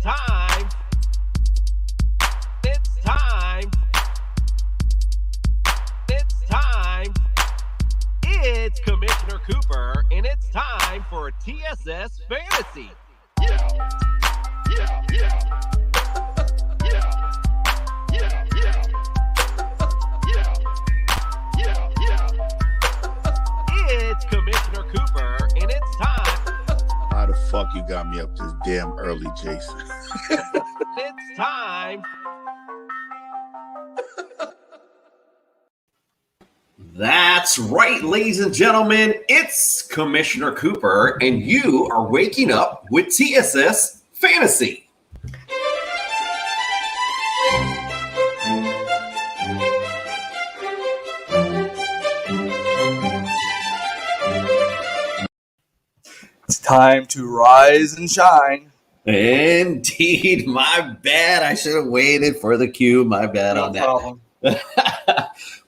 time. It's time. It's time. It's Commissioner Cooper, and it's time for TSS Fantasy. Yeah. Yeah. Yeah. Yeah. Yeah. Yeah. Yeah. Yeah. Yeah. It's Commissioner Cooper, and it's time. How the fuck you got me up this damn early, Jason? It's time. That's right, ladies and gentlemen. It's Commissioner Cooper, and you are waking up with TSS Fantasy. It's time to rise and shine. Indeed, my bad. I should have waited for the cue. My bad on that. Problem.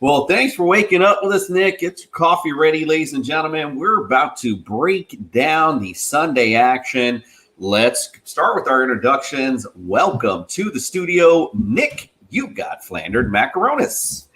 Well, thanks for waking up with us, Nick. Get your coffee ready, ladies and gentlemen. We're about to break down the Sunday action. Let's start with our introductions. Welcome to the studio, Nick. You got Flandered Macaronis.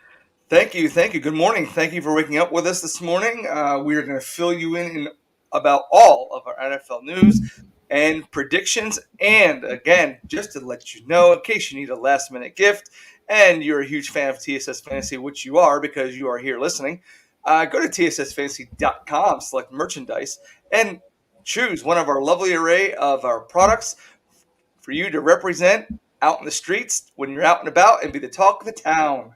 Thank you. Good morning. Thank you for waking up with us this morning. We are going to fill you in about all of our NFL news and predictions. And again, just to let you know, in case you need a last-minute gift and you're a huge fan of TSS Fantasy, which you are because you are here listening, go to tssfantasy.com, select merchandise, and choose one of our lovely array of our products for you to represent out in the streets when you're out and about and be the talk of the town.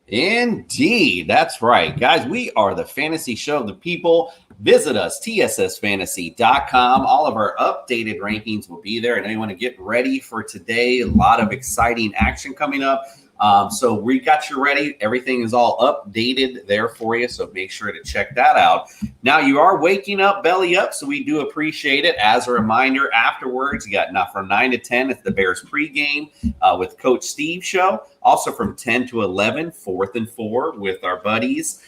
Indeed, that's right. Guys, we are the fantasy show of the people. Visit us, tssfantasy.com. All of our updated rankings will be there. And I want to get ready for today. A lot of exciting action coming up. So we got you ready. Everything is all updated there for you. So make sure to check that out. Now you are waking up, belly up. So we do appreciate it. As a reminder, afterwards, you got now from 9 to 10 at the Bears pregame with Coach Steve show. Also from 10 to 11, 4th and 4 with our buddies,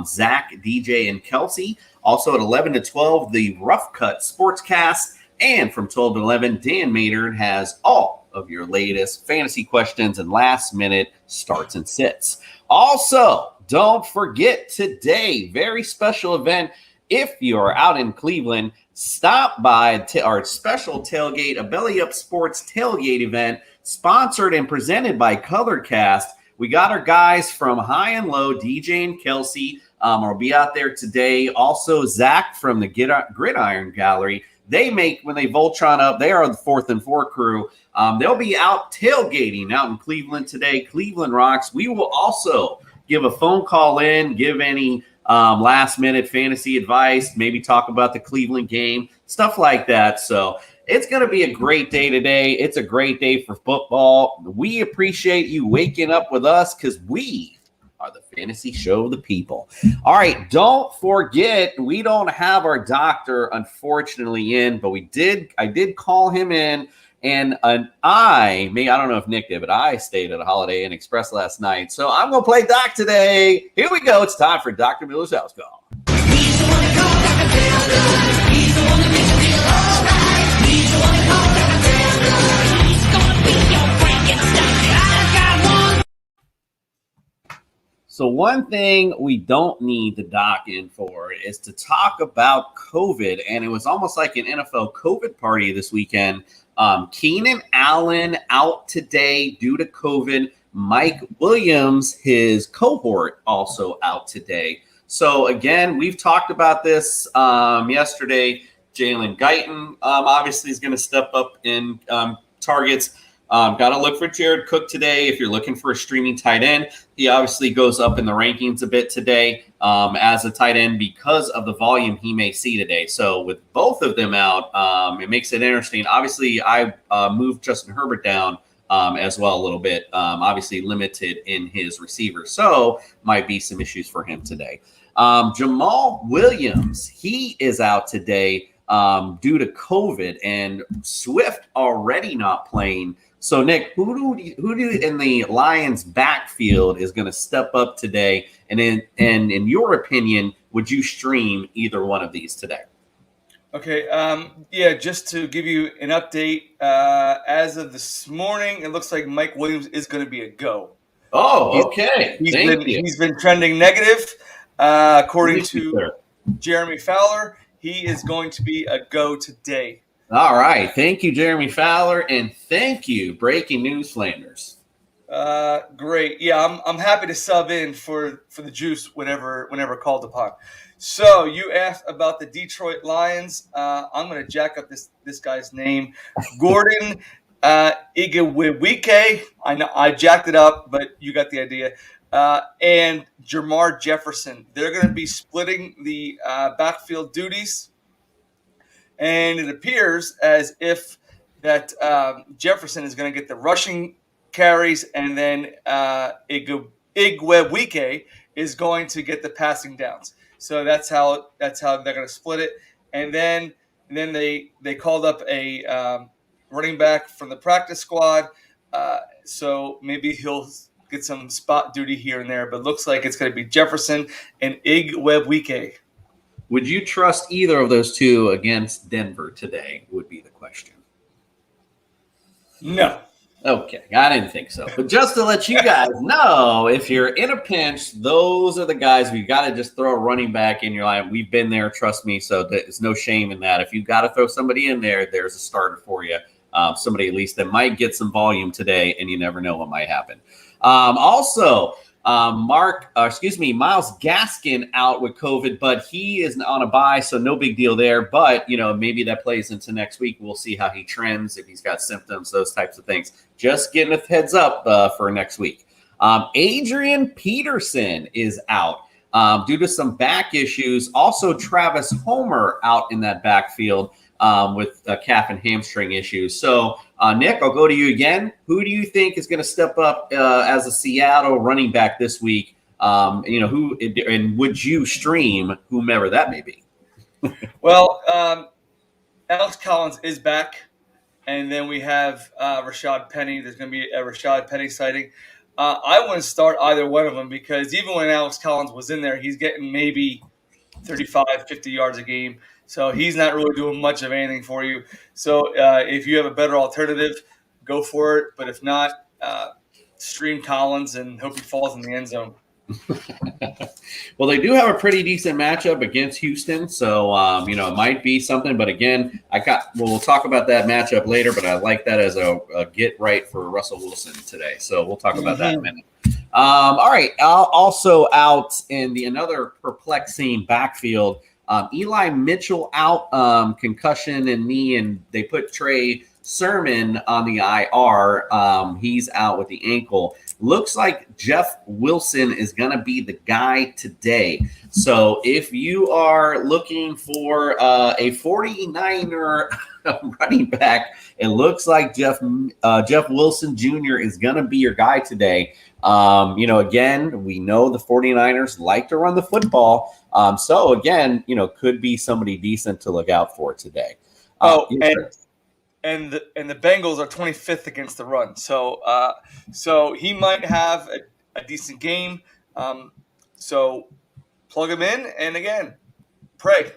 Zach, DJ, and Kelsey. Also at 11 to 12, the Rough Cut Sportscast. And from 12 to 11, Dan Maynard has all of your latest fantasy questions and last-minute starts and sits. Also, don't forget today, very special event. If you're out in Cleveland, stop by our special tailgate, a Belly Up Sports tailgate event, sponsored and presented by Colorcast. We got our guys from High and Low, DJ and Kelsey, will be out there today. Also, Zach from the Gridiron Gallery. They make, when they Voltron up, they are the 4th and 4 crew. They'll be out tailgating out in Cleveland today. Cleveland rocks. We will also give a phone call in, give any last-minute fantasy advice, maybe talk about the Cleveland game, stuff like that. So it's going to be a great day today. It's a great day for football. We appreciate you waking up with us because we are the fantasy show of the people. All right, don't forget, we don't have our doctor, unfortunately, in, but I did call him in, and I don't know if Nick did, but I stayed at a Holiday Inn Express last night, so I'm going to play Doc today. Here we go. It's time for Dr. Miller's House Call. He's the one that calls Dr. Phlanders. He's the one that makes you feel alright. He's the one that calls Dr. Phlanders. He's gonna be your Frankenstein. I've got one. So one thing we don't need the doc in for is to talk about COVID, and it was almost like an NFL COVID party this weekend. Keenan Allen out today due to COVID. Mike Williams, his cohort, also out today. So again, we've talked about this yesterday. Jalen Guyton obviously is going to step up in targets. Got to look for Jared Cook today. If you're looking for a streaming tight end, he obviously goes up in the rankings a bit today as a tight end because of the volume he may see today. So with both of them out, it makes it interesting. Obviously, I moved Justin Herbert down as well a little bit, obviously limited in his receivers. So might be some issues for him today. Jamal Williams, he is out today due to COVID, and Swift already not playing. So, Nick, who do in the Lions' backfield is going to step up today? And in your opinion, would you stream either one of these today? Okay. Yeah, just to give you an update, as of this morning, it looks like Mike Williams is going to be a go. Oh, okay. Thank you. He's been trending negative, according Thank you, to sir. Jeremy Fowler. He is going to be a go today. All right. Thank you, Jeremy Fowler, and thank you, Breaking News Flanders. Great. Yeah, I'm happy to sub in for the juice whenever called upon. So you asked about the Detroit Lions. I'm going to jack up this guy's name, Gordon Igwebuike. I know I jacked it up, but you got the idea. And Jamar Jefferson. They're going to be splitting the backfield duties, and it appears as if that Jefferson is going to get the rushing carries, and then Igwebuike is going to get the passing downs. So that's how they're going to split it. And then they called up a running back from the practice squad. So maybe he'll get some spot duty here and there, but looks like it's going to be Jefferson and Igwebuike. Would you trust either of those two against Denver today? Would be the question. No. Okay, I didn't think so. But just to let you guys know, if you're in a pinch, those are the guys we've got to just throw a running back in your line. We've been there, trust me, so there's no shame in that. If you've got to throw somebody in there, there's a starter for you. Somebody at least that might get some volume today, and you never know what might happen. Miles Gaskin out with COVID, but he is on a bye, so no big deal there. But, maybe that plays into next week. We'll see how he trends, if he's got symptoms, those types of things. Just getting a heads up for next week. Adrian Peterson is out due to some back issues. Also, Travis Homer out in that backfield with calf and hamstring issues. So, Nick, I'll go to you again. Who do you think is going to step up as a Seattle running back this week? Who and would you stream whomever that may be? Well, Alex Collins is back, and then we have Rashad Penny. There's going to be a Rashad Penny sighting. I wouldn't start either one of them because even when Alex Collins was in there, he's getting maybe 35, 50 yards a game. So he's not really doing much of anything for you. So if you have a better alternative, go for it. But if not, stream Collins and hope he falls in the end zone. Well, they do have a pretty decent matchup against Houston. So, it might be something. But again, we'll talk about that matchup later. But I like that as a get right for Russell Wilson today. So we'll talk about that in a minute. All right. Also out in another perplexing backfield, Eli Mitchell out, concussion and knee, and they put Trey Sermon on the IR. He's out with the ankle. Looks like Jeff Wilson is going to be the guy today. So if you are looking for a 49er running back, it looks like Jeff Wilson Jr. is going to be your guy today. Again, we know the 49ers like to run the football. So again, could be somebody decent to look out for today. And the Bengals are 25th against the run. So he might have a decent game. So plug him in, and again, pray.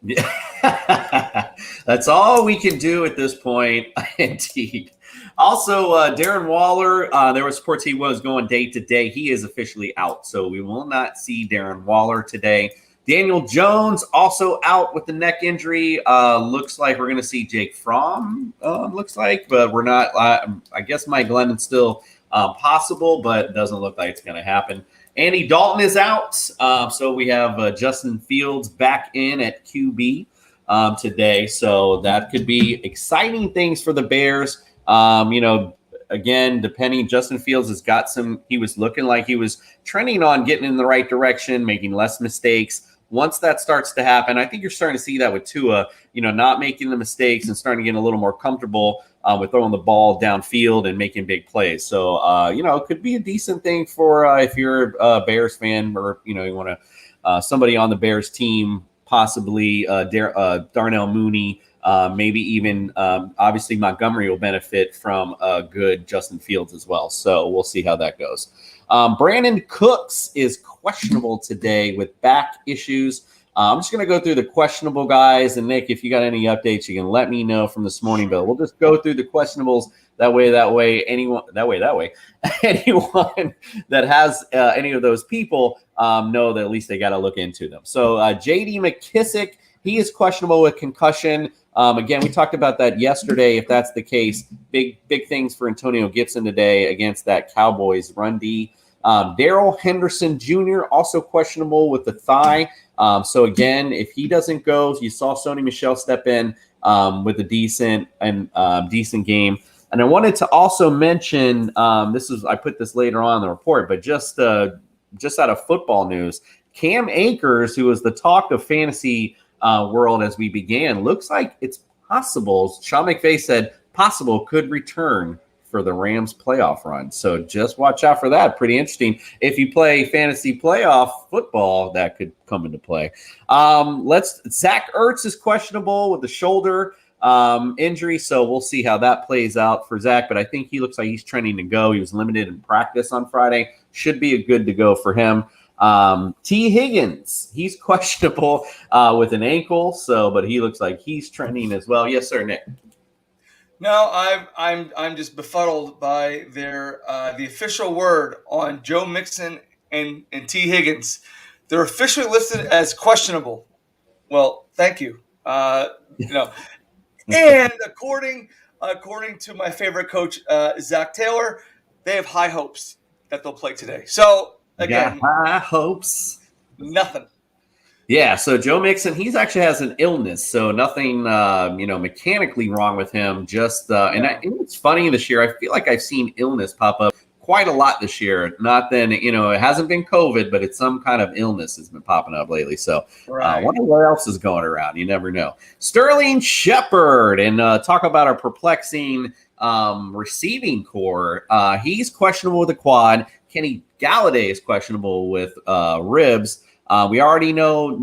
Yeah. That's all we can do at this point. Indeed. Also, Darren Waller, there was reports he was going day to day. He is officially out, so we will not see Darren Waller today. Daniel Jones also out with the neck injury. Looks like we're going to see Jake Fromm, but we're not. I guess Mike Glennon's still possible, but it doesn't look like it's going to happen. Andy Dalton is out, so we have Justin Fields back in at QB today. So that could be exciting things for the Bears. Again, depending, Justin Fields has got he was looking like he was trending on getting in the right direction, making less mistakes. Once that starts to happen, I think you're starting to see that with Tua, not making the mistakes and starting to get a little more comfortable with throwing the ball downfield and making big plays. So, it could be a decent thing for if you're a Bears fan or, you want to somebody on the Bears team, possibly Darnell Mooney, maybe even obviously Montgomery will benefit from a good Justin Fields as well. So we'll see how that goes. Brandon Cooks is questionable today with back issues. I'm just going to go through the questionable guys. And Nick, if you got any updates, you can let me know from this morning. But we'll just go through the questionables that way. Anyone that has any of those people know that at least they got to look into them. So J.D. McKissick, he is questionable with concussion. Again, we talked about that yesterday. If that's the case, big things for Antonio Gibson today against that Cowboys run D. Darrell Henderson Jr. also questionable with the thigh. So again, if he doesn't go, you saw Sony Michel step in with a decent game. And I wanted to also mention I put this later on in the report, but just out of football news, Cam Akers, who was the talk of fantasy world as we began, looks like it's possible. Sean McVay said possible could return for the Rams playoff run. So just watch out for that. Pretty interesting. If you play fantasy playoff football, that could come into play. Zach Ertz is questionable with the shoulder injury. So we'll see how that plays out for Zach, but I think he looks like he's trending to go. He was limited in practice on Friday. Should be a good to go for him. T. Higgins, he's questionable with an ankle. But he looks like he's trending as well. Yes, sir, Nick. No, I'm just befuddled by the official word on Joe Mixon and T. Higgins. They're officially listed as questionable. Well, thank you. And according to my favorite coach, Zach Taylor, they have high hopes that they'll play today. So again, high hopes. Nothing. Yeah, so Joe Mixon, he's actually has an illness, so nothing, mechanically wrong with him. Just and it's funny this year. I feel like I've seen illness pop up quite a lot this year. Not then, it hasn't been COVID, but it's some kind of illness has been popping up lately. So wonder what else is going around. You never know. Sterling Shepard, and talk about our perplexing receiving core. He's questionable with a quad. Kenny Galladay is questionable with ribs. We already know,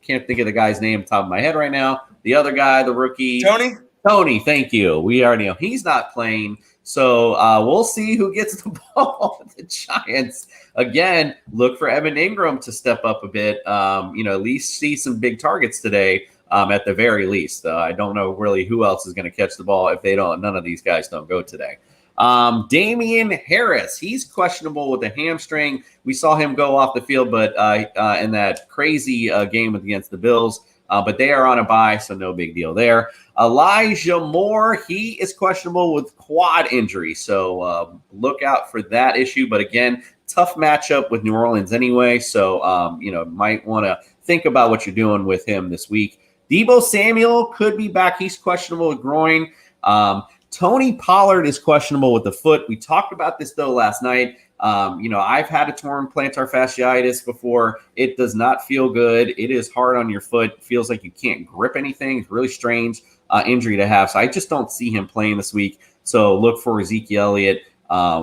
can't think of the guy's name top of my head right now. The other guy, the rookie. Tony, thank you. We already know he's not playing. So we'll see who gets the ball with the Giants. Again, look for Evan Ingram to step up a bit, at least see some big targets today at the very least. I don't know really who else is going to catch the ball if none of these guys don't go today. Damian Harris, he's questionable with a hamstring. We saw him go off the field, but in that crazy game against the Bills, but they are on a bye, so no big deal there. Elijah Moore, he is questionable with quad injury, so look out for that issue. But again, tough matchup with New Orleans anyway, so might want to think about what you're doing with him this week. Deebo Samuel could be back. He's questionable with groin. Tony Pollard is questionable with the foot. We talked about this, though, last night. I've had a torn plantar fasciitis before. It does not feel good. It is hard on your foot. It feels like you can't grip anything. It's really strange injury to have. So I just don't see him playing this week. So look for Ezekiel Elliott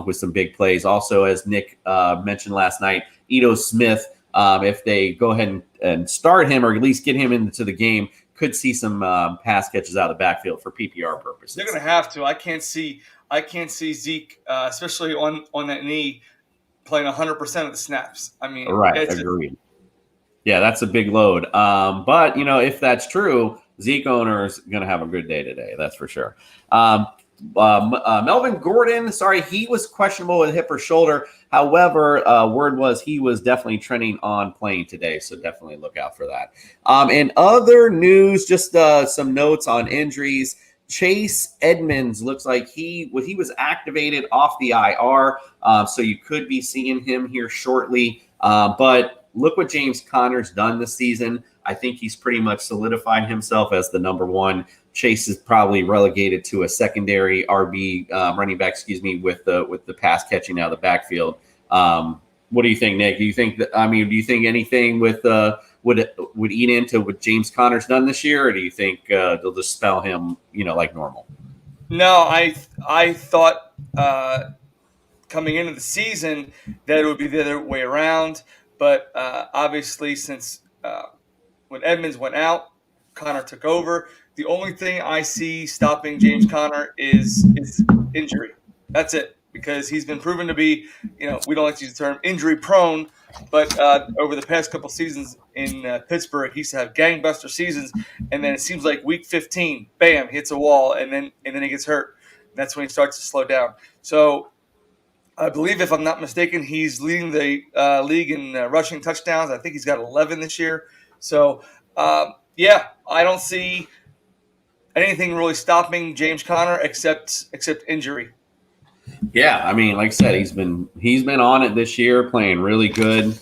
with some big plays. Also, as Nick mentioned last night, Ito Smith, if they go ahead and start him or at least get him into the game, could see some pass catches out of the backfield for PPR purposes. They're going to have to. I can't see Zeke, especially on that knee, playing 100% of the snaps. I mean, right? Agreed. Yeah, that's a big load. But if that's true, Zeke owners going to have a good day today. That's for sure. Melvin Gordon, he was questionable with hip or shoulder. However, word was he was definitely trending on playing today, so definitely look out for that. In other news, just some notes on injuries. Chase Edmonds looks like he was activated off the IR, so you could be seeing him here shortly. But look what James Conner's done this season. I think he's pretty much solidified himself as the number one. Chase is probably relegated to a secondary RB running back, with the pass catching out of the backfield. What do you think, Nick? Do you think anything with would eat into what James Conner's done this year, or do you think they'll just spell him, like normal? No, I thought coming into the season that it would be the other way around, but obviously since when Edmonds went out, Conner took over. The only thing I see stopping James Conner is injury. That's it. because he's been proven to be, we don't like to use the term injury prone, but over the past couple seasons in Pittsburgh, he used to have gangbuster seasons, and then it seems like week 15, bam, hits a wall, and then he gets hurt. That's when he starts to slow down. So I believe, if I'm not mistaken, he's leading the league in rushing touchdowns. I think he's got 11 this year. So, I don't see anything really stopping James Conner except injury. Yeah, I mean, like I said, he's been on it this year, playing really good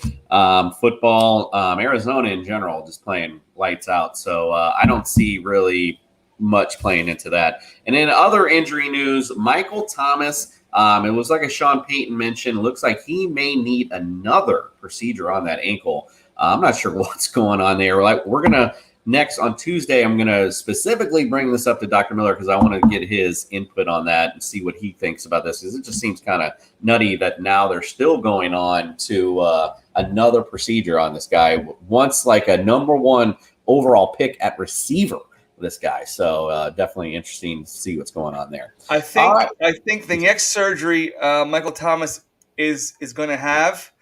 football. Arizona in general, just playing lights out. So I don't see really much playing into that. And then other injury news, Michael Thomas. It was like a Sean Payton mentioned. Looks like he may need another procedure on that ankle. I'm not sure what's going on there. We're gonna next on Tuesday. I'm gonna specifically bring this up to Dr. Miller because I want to get his input on that and see what he thinks about this. Because it just seems kind of nutty that now they're still going on to another procedure on this guy. Once like a number 1 overall pick at receiver. This guy, so definitely interesting to see what's going on there. I think the next surgery Michael Thomas is going to have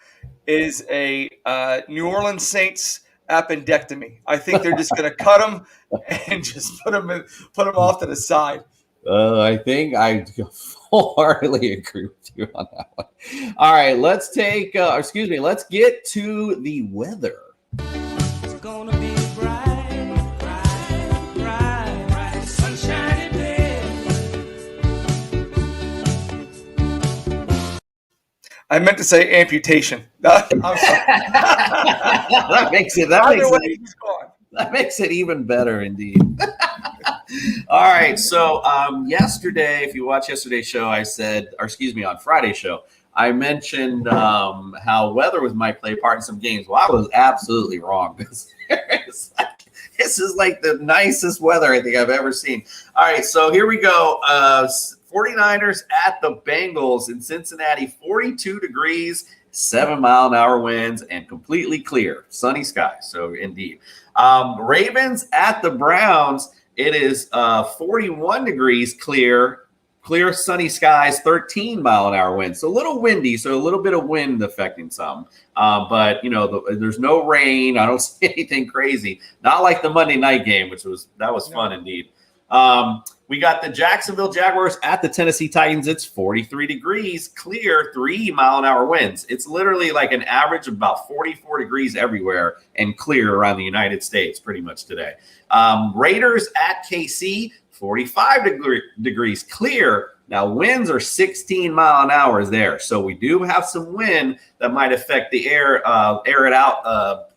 is a New Orleans Saints appendectomy. I think they're just going to cut him and just put him off to the side. I think I wholeheartedly agree with you on that one. All right, let's get to the weather. It's gonna be bright, bright, bright, bright, sunshiny day. I meant to say amputation. I'm sorry. That makes it even better, indeed. All right. So yesterday, if you watch yesterday's show, on Friday's show, I mentioned how weather might play a part in some games. Well, I was absolutely wrong. This is like the nicest weather I think I've ever seen. All right. So here we go. 49ers at the Bengals in Cincinnati, 42 degrees, 7-mile-an-hour winds, and completely clear, sunny skies. So indeed. Ravens at the Browns, it is 41 degrees, clear, sunny skies, 13-mile-an-hour winds. So a little windy, so a little bit of wind affecting some. But, there's no rain. I don't see anything crazy. Not like the Monday night game, that was fun indeed. We got the Jacksonville Jaguars at the Tennessee Titans. It's 43 degrees, clear, 3-mile-an-hour winds. It's literally like an average of about 44 degrees everywhere and clear around the United States pretty much today. Raiders at KC, 45 degrees, clear. Now, winds are 16 mile an hour there. So we do have some wind that might affect the air it out,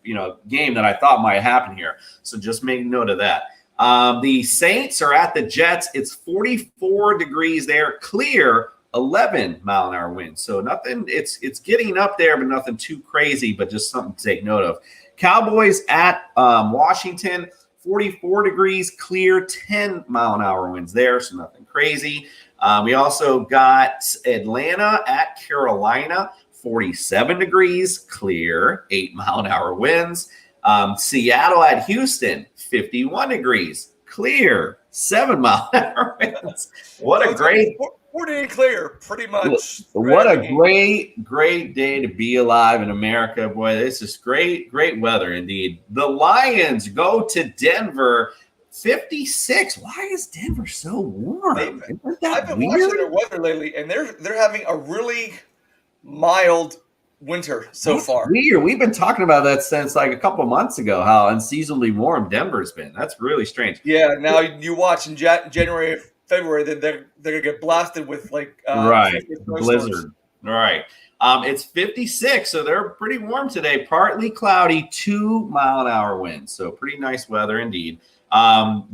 game that I thought might happen here. So just make note of that. The Saints are at the Jets. It's 44 degrees there, clear, 11-mile-an-hour wind. So nothing, it's getting up there, but nothing too crazy, but just something to take note of. Cowboys at Washington, 44 degrees, clear, 10-mile-an-hour winds there, so nothing crazy. We also got Atlanta at Carolina, 47 degrees, clear, 8-mile-an-hour winds. Seattle at Houston, 51 degrees, clear, 7-mile-an-hour winds. What a great, 48 clear, pretty much. What a great day to be alive in America. Boy, this is great weather indeed. The Lions go to Denver, 56. Why is Denver so warm? I've been watching their weather lately, and they're having a really mild winter so far. Weird. We've been talking about that since like a couple months ago, how unseasonably warm Denver's been. That's really strange. Yeah, now you watch in January, February, then they're gonna get blasted with blizzard. Right. It's 56, so they're pretty warm today. Partly cloudy, 2-mile-an-hour winds. So pretty nice weather indeed.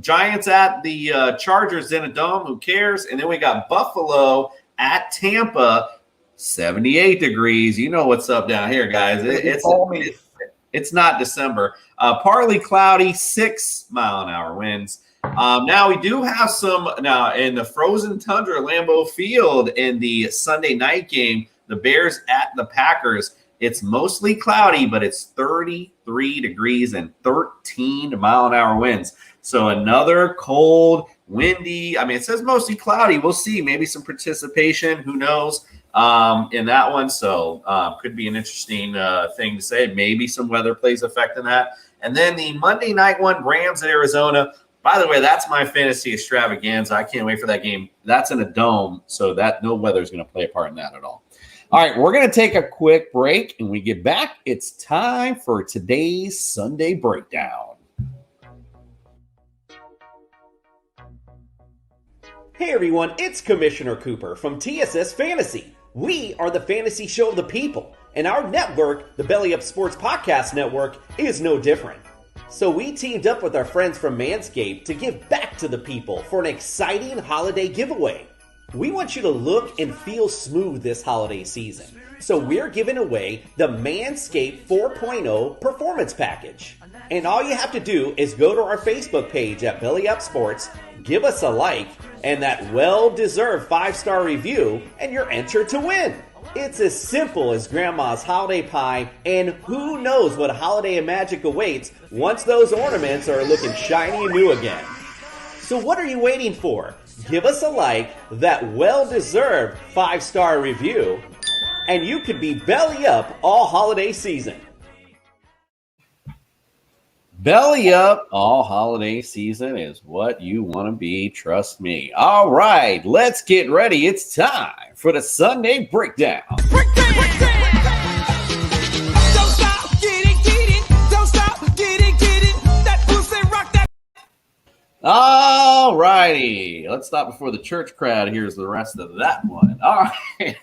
Giants at the Chargers in a dome. Who cares? And then we got Buffalo at Tampa. 78 degrees. You know what's up down here, guys. It's not December. Partly cloudy, 6-mile-an-hour winds. Now we do have some now in the frozen tundra, Lambeau Field in the Sunday night game. The Bears at the Packers. It's mostly cloudy, but it's 33 degrees and 13-mile-an-hour winds. So another cold, windy. I mean, it says mostly cloudy. We'll see. Maybe some participation. Who knows in that one. So could be an interesting thing to say. Maybe some weather plays effect in that. And then the Monday night one, Rams at Arizona. By the way, that's my fantasy extravaganza. I can't wait for that game. That's in a dome, so that no weather is going to play a part in that at all. All right, we're going to take a quick break, and we get back. It's time for today's Sunday Breakdown. Hey everyone, it's Commissioner Cooper from TSS Fantasy. We are the fantasy show of the people, and our network, the Belly Up Sports Podcast Network, is no different. So we teamed up with our friends from Manscaped to give back to the people for an exciting holiday giveaway. We want you to look and feel smooth this holiday season. So we're giving away the Manscaped 4.0 Performance Package. And all you have to do is go to our Facebook page at Belly Up Sports, give us a like, and that well-deserved 5-star review, and you're entered to win. It's as simple as Grandma's holiday pie, and who knows what holiday magic awaits once those ornaments are looking shiny and new again. So what are you waiting for? Give us a like, that well-deserved 5-star review, and you could be belly up all holiday season. Belly up all holiday season is what you want to be, trust me. All right, let's get ready. It's time for the Sunday Breakdown. Don't stop, get it. Don't stop, get it. That pussy rock that. All righty, let's stop before the church crowd hears the rest of that one. All right,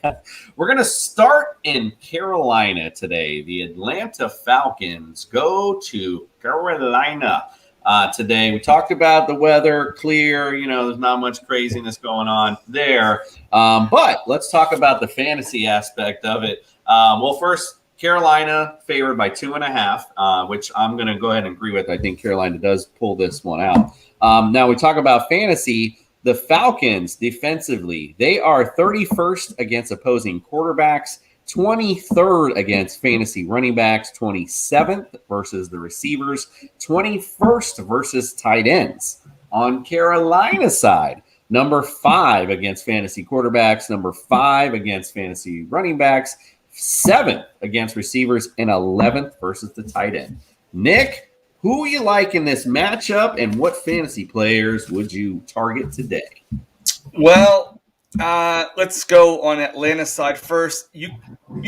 we're going to start in Carolina today. The Atlanta Falcons go to Carolina today. We talked about the weather, clear, there's not much craziness going on there. But let's talk about the fantasy aspect of it. Well, first, Carolina favored by 2.5, which I'm going to go ahead and agree with. I think Carolina does pull this one out. Now we talk about fantasy. The Falcons defensively, they are 31st against opposing quarterbacks, 23rd against fantasy running backs, 27th versus the receivers, 21st versus tight ends. On Carolina's side, number 5 against fantasy quarterbacks, number 5 against fantasy running backs, 7th against receivers, and 11th versus the tight end. Nick, who you like in this matchup, and what fantasy players would you target today? Well, let's go on Atlanta's side first. You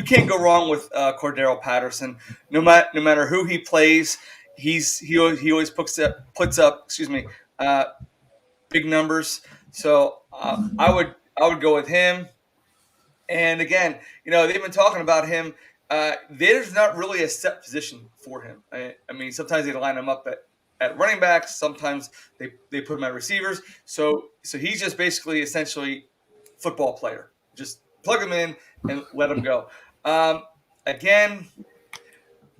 can't go wrong with Cordero Patterson. No matter who he plays, he always puts up big numbers. So I would go with him. And again, they've been talking about him. There's not really a set position for him. I mean, sometimes they line him up at running backs. Sometimes they put him at receivers. So he's just basically essentially football player. Just plug him in and let him go. Again,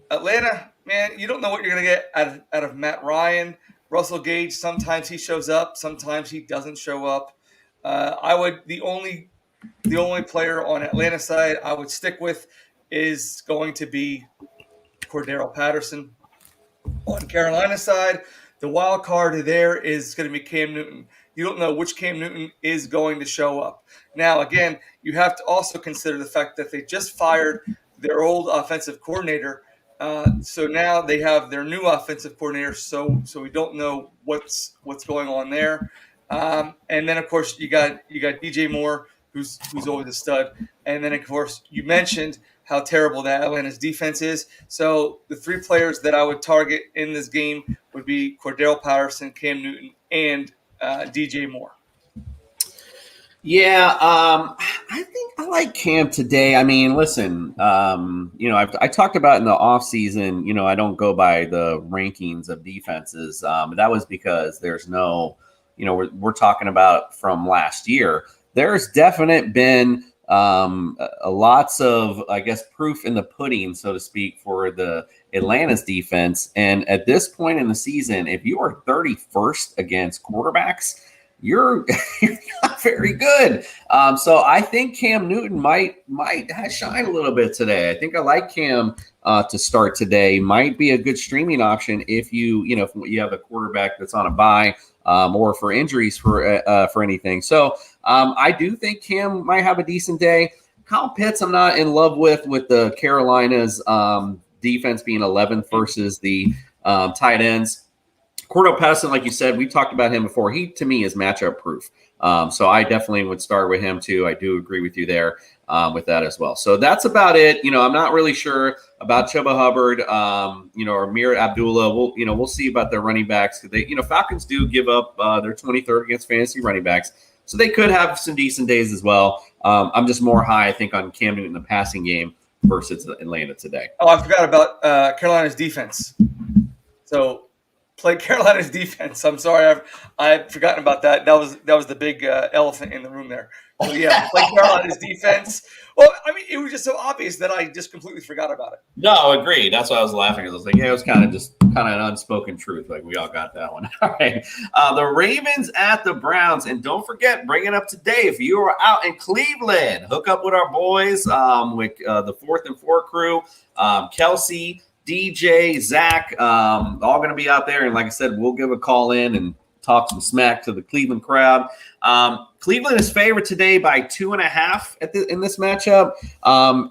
Atlanta, man, you don't know what you're going to get out of Matt Ryan. Russell Gage, sometimes he shows up. Sometimes he doesn't show up. The only player on Atlanta's side I would stick with is going to be Cordero Patterson. On Carolina's side, the wild card there is going to be Cam Newton. You don't know which Cam Newton is going to show up. Now, again, you have to also consider the fact that they just fired their old offensive coordinator. So now they have their new offensive coordinator. So we don't know what's going on there. And then, of course, you got DJ Moore, who's always a stud. And then, of course, you mentioned how terrible that Atlanta's defense is. So the 3 players that I would target in this game would be Cordero Patterson, Cam Newton, and DJ Moore. Yeah, I think I like Cam today. I mean, listen, I talked about in the offseason, I don't go by the rankings of defenses. That was because there's no, we're talking about from last year. There's definite been lots of, I guess, proof in the pudding, so to speak, for the Atlanta's defense. And at this point in the season, if you are 31st against quarterbacks, you're not very good. So I think Cam Newton might shine a little bit today. I think I like Cam to start today. Might be a good streaming option if you have a quarterback that's on a bye or for injuries for anything. So I do think Cam might have a decent day. Kyle Pitts, I'm not in love with the Carolinas defense being 11th versus the tight ends. Cordell Patterson, like you said, we talked about him before. He, to me, is matchup proof. So I definitely would start with him too. I do agree with you there with that as well. So that's about it. I'm not really sure about Chuba Hubbard, or Amir Abdullah. We'll see about their running backs. They, Falcons do give up their 23rd against fantasy running backs. So they could have some decent days as well. I'm just more high, I think, on Cam Newton in the passing game versus Atlanta today. Oh, I forgot about Carolina's defense. So play Carolina's defense. I'm sorry, I've forgotten about that. That was the big elephant in the room there. So yeah, play Carolina's defense. Well, I mean, it was just so obvious that I just completely forgot about it. No, agreed. That's why I was laughing. I was like, yeah, it was kind of an unspoken truth. Like we all got that one. All right. The Ravens at the Browns. And don't forget, bring it up today. If you are out in Cleveland, hook up with our boys with the 4th and 4 crew, Kelsey, DJ, Zach, all going to be out there. And like I said, we'll give a call in and talk some smack to the Cleveland crowd. Cleveland is favored today by 2.5 in this matchup.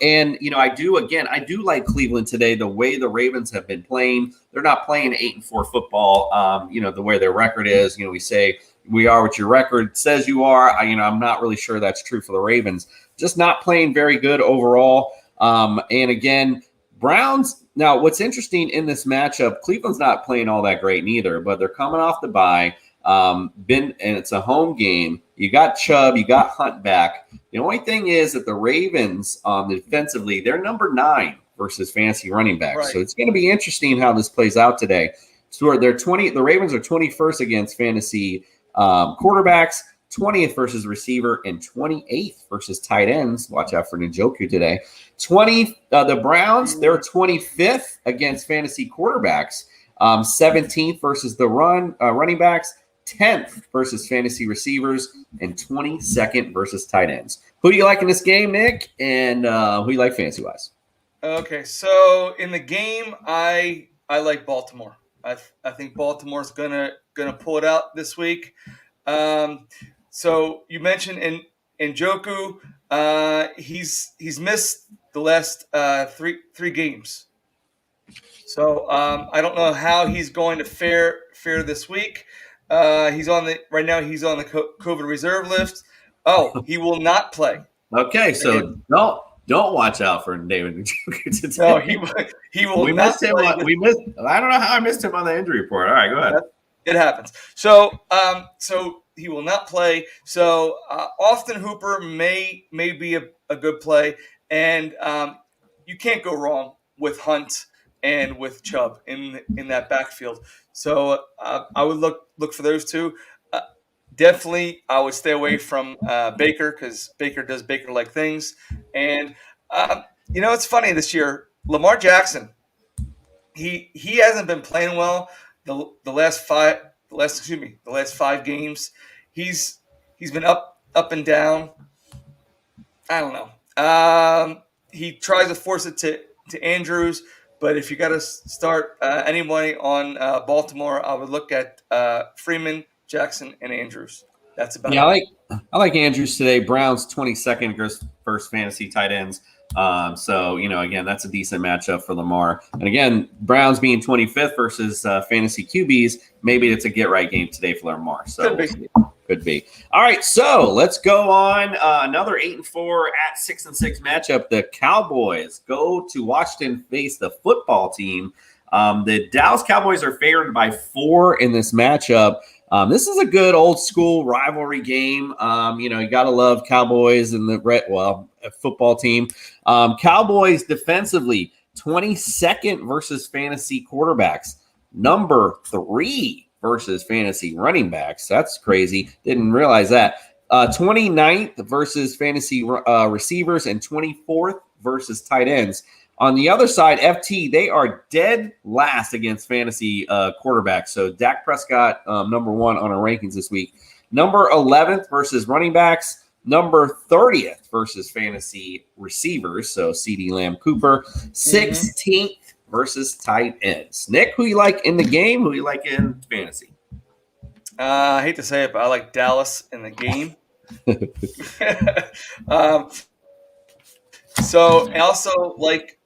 And I do like Cleveland today. The way the Ravens have been playing, they're not playing 8-4 football. The way their record is, we say we are what your record says you are. I'm not really sure that's true for the Ravens. Just not playing very good overall. And again, Browns. Now, what's interesting in this matchup, Cleveland's not playing all that great neither, but they're coming off the bye. And it's a home game. You got Chubb, you got Hunt back. The only thing is that the Ravens, defensively, they're number 9 versus fantasy running backs. Right. So it's going to be interesting how this plays out today. So the Ravens are 21st against fantasy quarterbacks, 20th versus receiver, and 28th versus tight ends. Watch out for Njoku today. The Browns, they're 25th against fantasy quarterbacks, 17th versus the running backs, 10th versus fantasy receivers, and 22nd versus tight ends. Who do you like in this game, Nick? And who do you like fantasy-wise? Okay, so in the game, I like Baltimore. I think Baltimore's gonna pull it out this week. So you mentioned Njoku, he's missed the last three games. So I don't know how he's going to fare this week. He's on the COVID reserve list. Oh, he will not play. Okay, so don't watch out for David Njoku today. No, he will. We missed him. I don't know how I missed him on the injury report. All right, go ahead. It happens. So he will not play. So Austin Hooper may be a good play, and you can't go wrong with Hunt and with Chubb in that backfield. So I would look for those two. Definitely, I would stay away from Baker because Baker does Baker-like things. And it's funny this year. Lamar Jackson, he hasn't been playing well the last 5 games. He's been up and down. I don't know. He tries to force it to Andrews, but if you got to start anybody on Baltimore, I would look at Freeman, Jackson, and Andrews. That's about it. I like Andrews today. Browns 22nd versus fantasy tight ends. So again, that's a decent matchup for Lamar. And again, Browns being 25th versus fantasy QBs, maybe it's a get right game today for Lamar. So could be. All right, so let's go on. Another 8-4 at 6-6 matchup. The Cowboys go to Washington face the football team. The Dallas Cowboys are favored by 4 in this matchup. This is a good old school rivalry game. You got to love Cowboys and the football team. Cowboys defensively, 22nd versus fantasy quarterbacks, number 3 versus fantasy running backs. That's crazy. Didn't realize that. 29th versus fantasy receivers and 24th versus tight ends. On the other side, FT, they are dead last against fantasy quarterbacks. So Dak Prescott, number 1 on our rankings this week. number 11th versus running backs, number 30th versus fantasy receivers, so CeeDee Lamb Cooper, 16th versus tight ends. Nick, who you like in the game? Who you like in fantasy? I hate to say it, but I like Dallas in the game. So I also like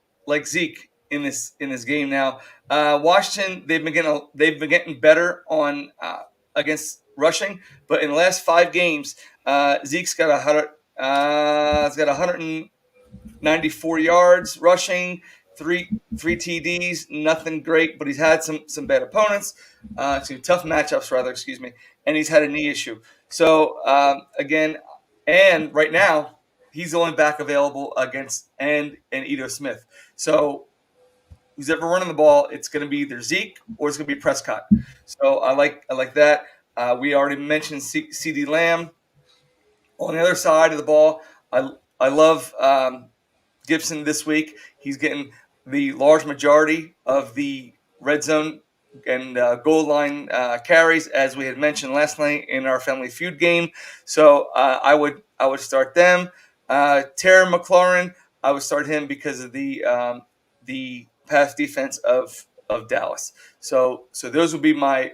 Zeke in this game now. Washington, they've been getting better on against rushing, but in the last 5 games, Zeke's got 194 yards rushing, three TDs, nothing great, but he's had some bad opponents, tough matchups rather, excuse me, and he's had a knee issue. So again, and right now he's the only back available against and Ito Smith. So who's ever running the ball, it's going to be either Zeke or it's going to be Prescott. So I like that. We already mentioned CeeDee Lamb. On the other side of the ball, I love Gibson this week. He's getting the large majority of the red zone and goal line carries, as we had mentioned last night in our Family Feud game. So I would start them. Terry McLaurin, I would start him because of the pass defense of Dallas. So those would be my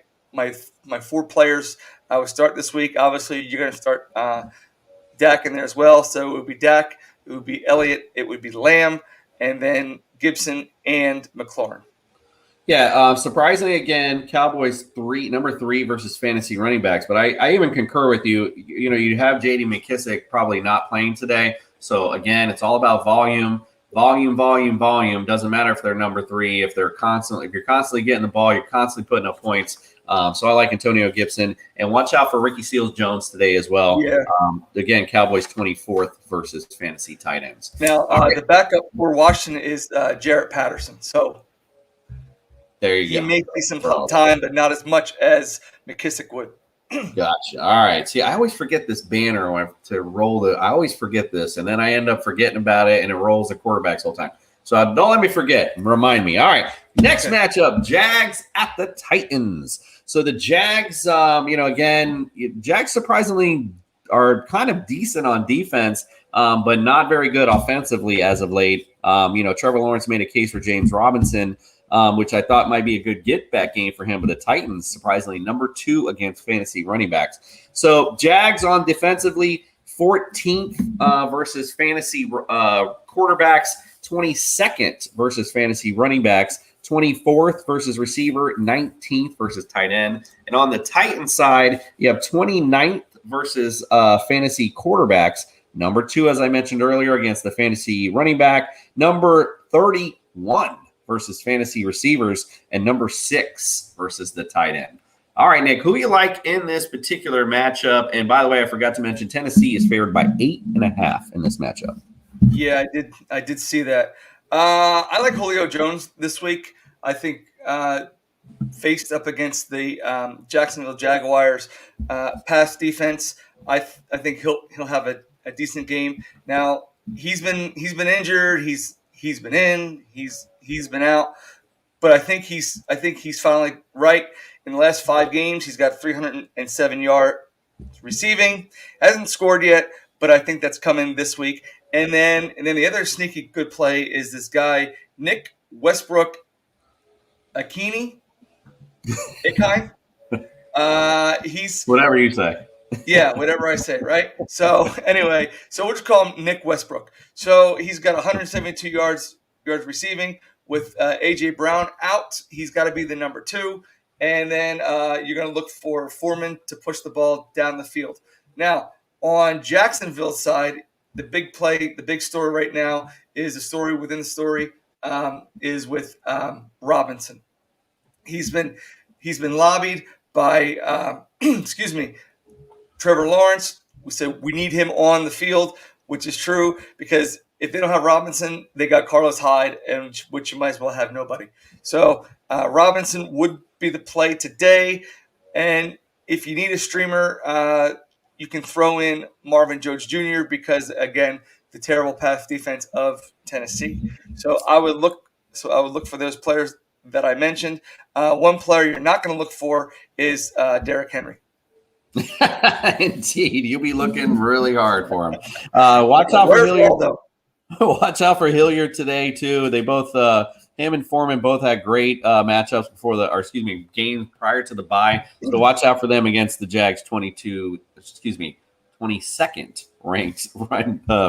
4 players I would start this week. Obviously, you're going to start Dak in there as well. So it would be Dak, it would be Elliott, it would be Lamb, and then Gibson and McLaurin. Yeah, surprisingly, again, Cowboys number 3 versus fantasy running backs. But I even concur with you. You know, you have J.D. McKissick probably not playing today. So again, it's all about volume. Doesn't matter if they're number 3. If you're constantly getting the ball, you're constantly putting up points. So I like Antonio Gibson, and watch out for Ricky Seals-Jones today as well. Yeah. Again, Cowboys 24th versus fantasy tight ends. Now the backup for Washington is Jarrett Patterson. So there you go. He may play some time, but not as much as McKissick would. Gotcha. All right. See, I always forget this banner when to roll I always forget this, and then I end up forgetting about it, and it rolls the quarterbacks all the time. So don't let me forget. Remind me. All right. Next matchup, Jags at the Titans. So the Jags, again, Jags surprisingly are kind of decent on defense, but not very good offensively as of late. Trevor Lawrence made a case for James Robinson, which I thought might be a good get-back game for him. But the Titans, surprisingly, number 2 against fantasy running backs. So Jags on defensively, 14th versus fantasy quarterbacks, 22nd versus fantasy running backs, 24th versus receiver, 19th versus tight end. And on the Titans side, you have 29th versus fantasy quarterbacks, number 2, as I mentioned earlier, against the fantasy running back, number 31 versus fantasy receivers, and number 6 versus the tight end. All right, Nick, who you like in this particular matchup? And by the way, I forgot to mention Tennessee is favored by 8.5 in this matchup. Yeah, I did see that. I like Julio Jones this week. I think faced up against the Jacksonville Jaguars pass defense, I think he'll have a decent game. Now he's been injured. He's been in. He's been out. But I think he's finally right. In the last 5 games, he's got 307 yards receiving. Hasn't scored yet, but I think that's coming this week. And then the other sneaky good play is this guy, Nick Westbrook Akini. He's whatever you say. Yeah, whatever I say, right? So anyway, we'll just call him Nick Westbrook. So he's got 172 yards receiving with A.J. Brown out. He's got to be the number 2. And then you're going to look for Foreman to push the ball down the field. Now, on Jacksonville's side, the big play, the big story right now is the story within the story is with Robinson. He's been lobbied by Trevor Lawrence. We said we need him on the field, which is true because if they don't have Robinson, they got Carlos Hyde, and which you might as well have nobody. So Robinson would be the play today, and if you need a streamer, you can throw in Marvin Jones Jr. because again, the terrible pass defense of Tennessee. So I would look for those players that I mentioned. One player you're not going to look for is Derrick Henry. Indeed, you'll be looking really hard for him. Watch out for Where's Hilliard. Waldo? Watch out for Hilliard today too. They both, him and Foreman, both had great matchups games prior to the bye. So watch out for them against the Jags. 22nd ranked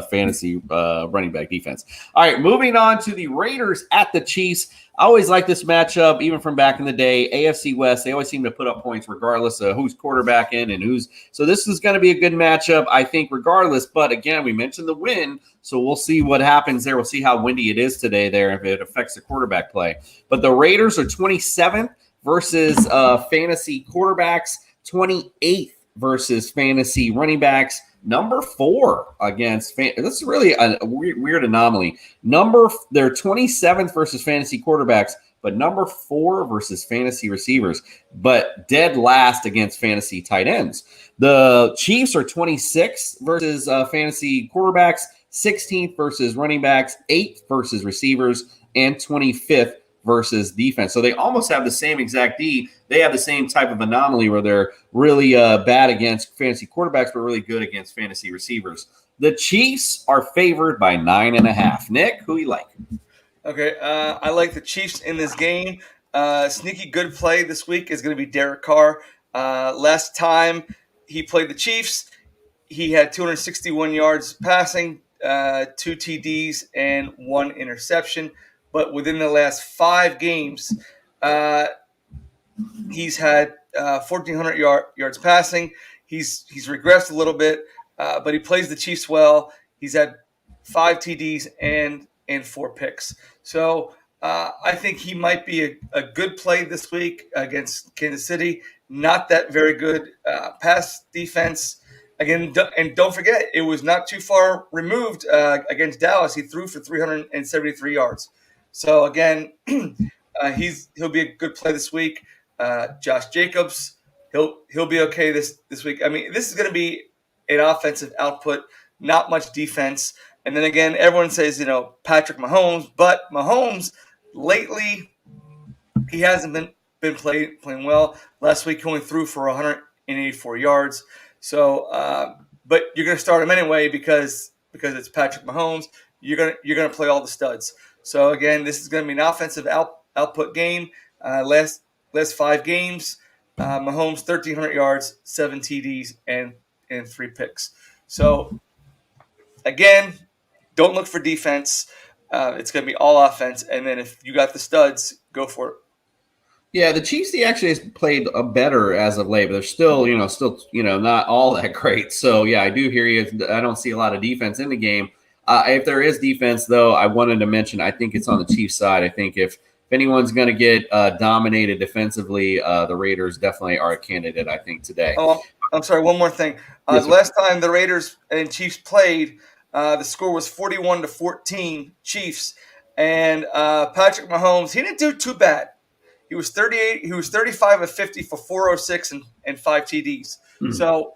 fantasy running back defense. All right, moving on to the Raiders at the Chiefs. I always like this matchup, even from back in the day. AFC West, they always seem to put up points regardless of who's quarterbacking and who's. So this is going to be a good matchup, I think, regardless. But again, we mentioned the wind, so we'll see what happens there. We'll see how windy it is today there, if it affects the quarterback play. But the Raiders are 27th versus fantasy quarterbacks, 28th versus fantasy running backs, number 4 against this is really a weird anomaly. They're 27th versus fantasy quarterbacks, but number 4 versus fantasy receivers, but dead last against fantasy tight ends. The Chiefs are 26th versus fantasy quarterbacks, 16th versus running backs, 8th versus receivers, and 25th versus defense. So they almost have the same exact D. They have the same type of anomaly where they're really bad against fantasy quarterbacks, but really good against fantasy receivers. The Chiefs are favored by 9.5. Nick, who you like? Okay, I like the Chiefs in this game. Sneaky good play this week is going to be Derek Carr. Last time he played the Chiefs, he had 261 yards passing, 2 TDs, and 1 interception. But within the last 5 games, he's had 1,400 yards passing. He's regressed a little bit, but he plays the Chiefs well. He's had 5 TDs and 4 picks. So I think he might be a good play this week against Kansas City. Not that very good pass defense. Again, and don't forget, it was not too far removed against Dallas. He threw for 373 yards. So again, he'll be a good play this week. Josh Jacobs, he'll be okay this week. I mean, this is going to be an offensive output, not much defense. And then again, everyone says, Patrick Mahomes, but Mahomes lately he hasn't been playing well. Last week he only threw for 184 yards. So, but you're going to start him anyway because it's Patrick Mahomes. You're gonna play all the studs. So again, this is going to be an offensive output game. Last 5 games, Mahomes 1,300 yards, 7 TDs, and 3 picks. So again, don't look for defense. It's going to be all offense. And then if you got the studs, go for it. Yeah, the Chiefs, he actually has played better as of late, but they're still not all that great. So yeah, I do hear you. I don't see a lot of defense in the game. If there is defense, though, I wanted to mention, I think it's on the Chiefs side. I think if anyone's going to get dominated defensively, the Raiders definitely are a candidate, I think, today. Oh, I'm sorry, one more thing. Yes, the last time the Raiders and Chiefs played, the score was 41-14 Chiefs. And Patrick Mahomes, he didn't do too bad. He was 35 of 50 for 406 and 5 TDs. Mm-hmm. So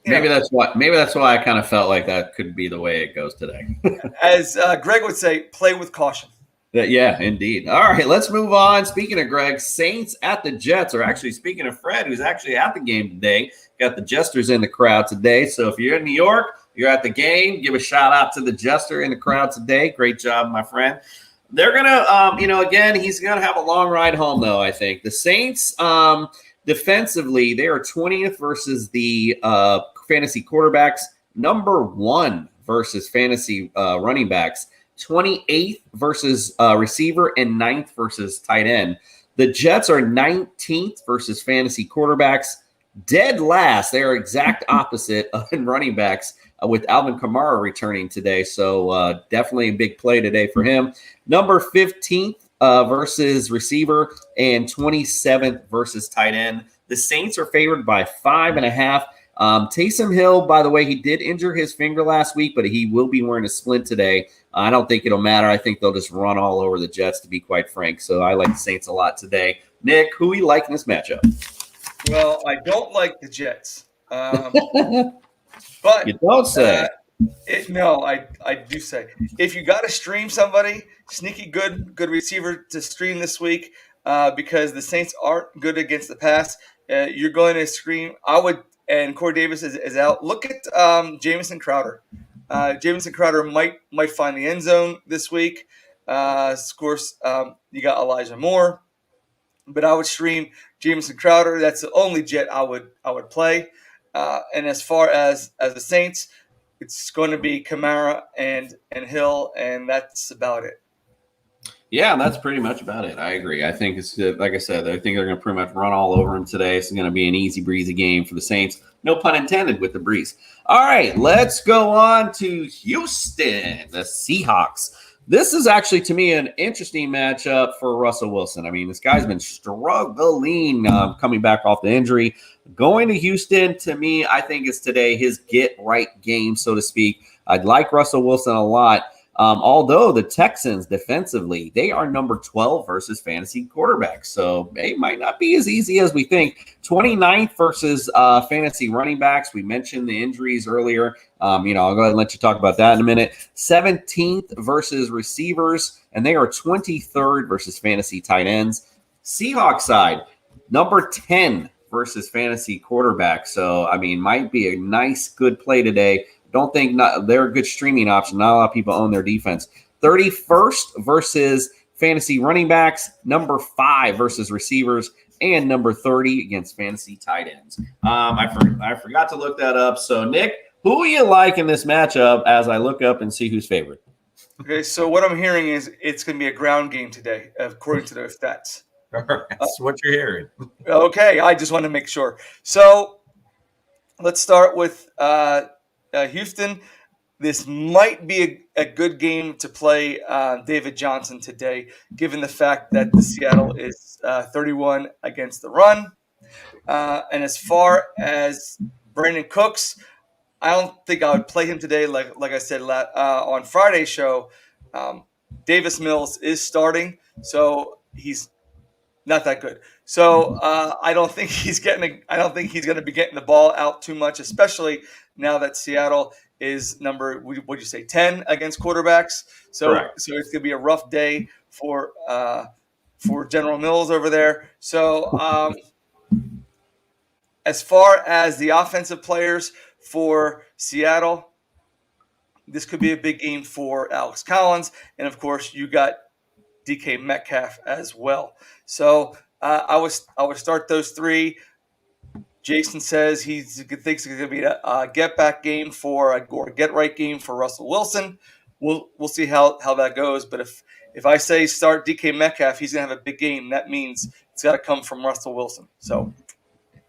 maybe that's why I kind of felt like that could be the way it goes today. As Greg would say, play with caution. Yeah, indeed. All right, let's move on. Speaking of Greg, Saints at the Jets, or actually speaking of Fred, who's actually at the game today. Got the Jesters in the crowd today. So if you're in New York, you're at the game, give a shout out to the Jester in the crowd today. Great job, my friend. They're going to, again, he's going to have a long ride home, though, I think. The Saints, defensively, they are 20th versus the fantasy quarterbacks, number 1 versus fantasy running backs, 28th versus receiver, and 9th versus tight end. The Jets are 19th versus fantasy quarterbacks, dead last. They are exact opposite in running backs, with Alvin Kamara returning today. So definitely a big play today for him. Number 15th versus receiver, and 27th versus tight end. The Saints are favored by 5.5. Taysom Hill, by the way, he did injure his finger last week, but he will be wearing a splint today. I don't think it'll matter. I think they'll just run all over the Jets, to be quite frank. So I like the Saints a lot today. Nick, who you like in this matchup? Well, I don't like the Jets. But you don't say. No, I do say. If you got to stream somebody, sneaky good receiver to stream this week, because the Saints aren't good against the pass. You're going to stream. I would and Corey Davis is out. Look at Jamison Crowder. Jamison Crowder might find the end zone this week. Of course, you got Elijah Moore, but I would stream Jamison Crowder. That's the only jet I would play. And as far as the Saints, it's going to be Kamara and Hill, and that's about it. Yeah, that's pretty much about it. I agree. I think it's like I said, I think they're going to pretty much run all over him today. It's going to be an easy breezy game for the Saints. No pun intended with the breeze. All right, let's go on to Houston, the Seahawks. This is actually, to me, an interesting matchup for Russell Wilson. I mean, this guy's been struggling coming back off the injury. Going to Houston, to me, I think is today his get-right game, so to speak. I'd like Russell Wilson a lot. Although the Texans defensively, they are number 12 versus fantasy quarterbacks. So it might not be as easy as we think. 29th versus fantasy running backs. We mentioned the injuries earlier. I'll go ahead and let you talk about that in a minute. 17th versus receivers, and they are 23rd versus fantasy tight ends. Seahawks side, number 10 versus fantasy quarterbacks. So, I mean, might be a nice, good play today. Don't think they're a good streaming option. Not a lot of people own their defense. 31st versus fantasy running backs, number 5 versus receivers, and number 30 against fantasy tight ends. I forgot to look that up. So, Nick, who do you like in this matchup as I look up and see who's favored? Okay, so what I'm hearing is it's going to be a ground game today, according to those stats. That's what you're hearing. Okay, I just want to make sure. So let's start with Houston. This might be a good game to play David Johnson today, given the fact that the Seattle is 31 against the run. And as far as Brandon Cooks, I don't think I would play him today. Like I said on Friday's show, Davis Mills is starting, so he's not that good. So I don't think he's going to be getting the ball out too much, especially now that Seattle is number, what'd you say, 10 against quarterbacks. So Correct. So it's going to be a rough day for General Mills over there. So as far as the offensive players for Seattle, this could be a big game for Alex Collins, and of course you got DK Metcalf as well. So I would start those three. Jason says he thinks it's going to be a get back game or a get right game for Russell Wilson. We'll see how that goes. But if I say start DK Metcalf, he's going to have a big game. That means it's got to come from Russell Wilson. So.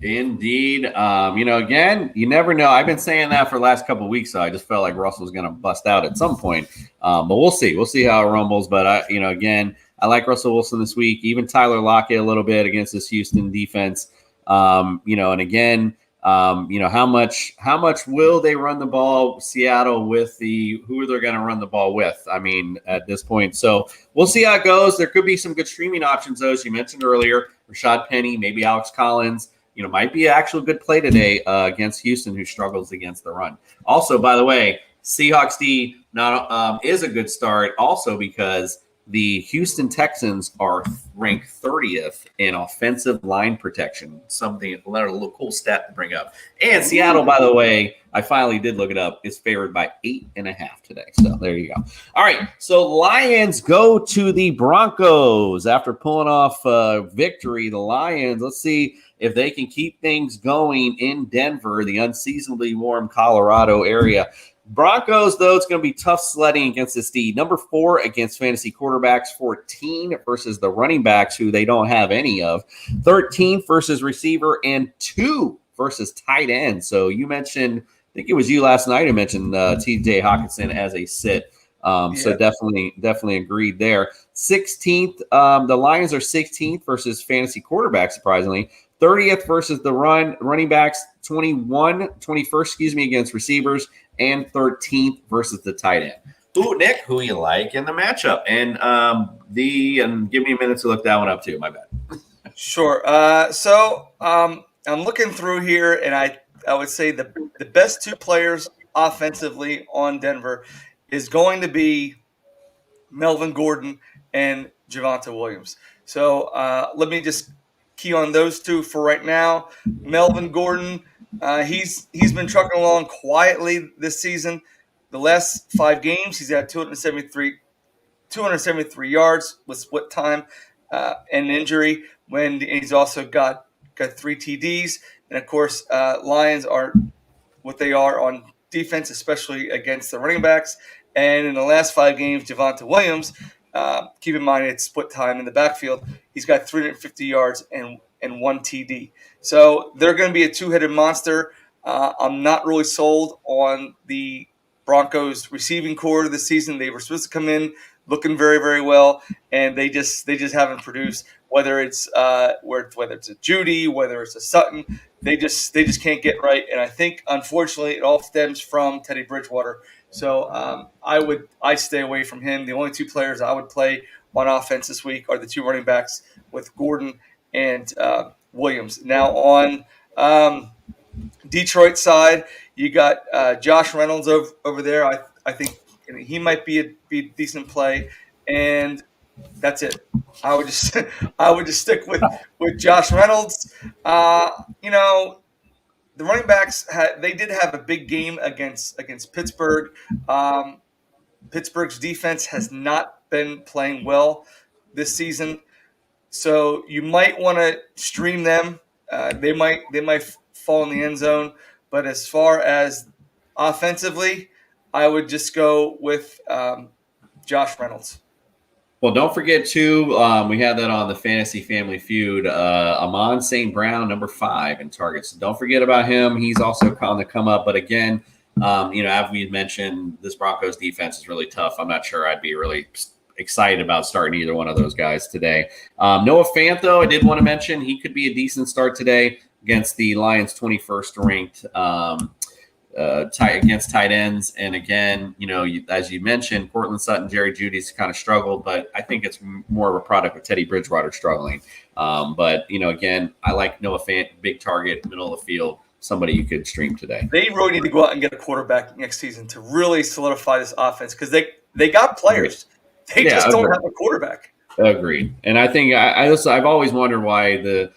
Indeed. Again, you never know. I've been saying that for the last couple of weeks, so I just felt like Russell's going to bust out at some point. But we'll see. We'll see how it rumbles. But, again, I like Russell Wilson this week, even Tyler Lockett a little bit against this Houston defense. And again, how much will they run the ball, Seattle, with who they're going to run the ball with? I mean, at this point. So we'll see how it goes. There could be some good streaming options, though, as you mentioned earlier. Rashad Penny, maybe Alex Collins. Might be an actual good play today against Houston, who struggles against the run. Also, by the way, Seahawks D is a good start also because the Houston Texans are ranked 30th in offensive line protection. Something, a little cool stat to bring up. And Seattle, by the way, I finally did look it up, is favored by 8.5 today. So there you go. All right, so Lions go to the Broncos after pulling off victory. The Lions, let's see if they can keep things going in Denver, the unseasonably warm Colorado area. Broncos, though, it's going to be tough sledding against this D. Number 4 against fantasy quarterbacks, 14 versus the running backs, who they don't have any of, 13 versus receiver, and 2 versus tight end. So you mentioned, I think it was you last night who mentioned TJ Hawkinson as a sit. So definitely agreed there. 16th, the Lions are 16th versus fantasy quarterbacks, surprisingly. 30th versus the running backs, 21st, against receivers, and 13th versus the tight end. Nick, who you like in the matchup? And give me a minute to look that one up too. My bad. Sure. So I'm looking through here, and I would say the best 2 players offensively on Denver is going to be Melvin Gordon and Javonte Williams. So let me just key on those 2 for right now. Melvin Gordon He's been trucking along quietly this season. The last 5 games, he's had 273 yards with split time and injury. And he's also got 3 TDs. And of course, Lions are what they are on defense, especially against the running backs. And in the last 5 games, Javonte Williams, keep in mind it's split time in the backfield, he's got 350 yards and 1 TD. So they're going to be a two-headed monster. I'm not really sold on the Broncos receiving core this season. They were supposed to come in looking very, very well, and they just haven't produced. Whether it's whether it's a Judy, whether it's a Sutton, they just can't get right. And I think unfortunately it all stems from Teddy Bridgewater. So I stay away from him. The only 2 players I would play on offense this week are the 2 running backs with Gordon and Williams. Now on Detroit side, you got Josh Reynolds over there. I think he might be a decent play, and that's it. I would just stick with Josh Reynolds. The running backs did have a big game against Pittsburgh. Pittsburgh's defense has not been playing well this season, so you might want to stream them. They might fall in the end zone, but as far as offensively, I would just go with Josh Reynolds. Well, don't forget, too, we had that on the Fantasy Family Feud. Amon St. Brown, number 5 in targets. Don't forget about him. He's also on the come up. But again, as we mentioned, this Broncos defense is really tough. I'm not sure I'd be really excited about starting either one of those guys today. Noah Fant, though, I did want to mention, he could be a decent start today against the Lions' 21st ranked against tight ends. And again, as you mentioned, Cortland Sutton, Jerry Jeudy's kind of struggled, but I think it's more of a product of Teddy Bridgewater struggling. But again, I like Noah Fant, big target, middle of the field, somebody you could stream today. They really need to go out and get a quarterback next season to really solidify this offense, because they got players. They just don't have a quarterback. Agreed. And I think I've always wondered why the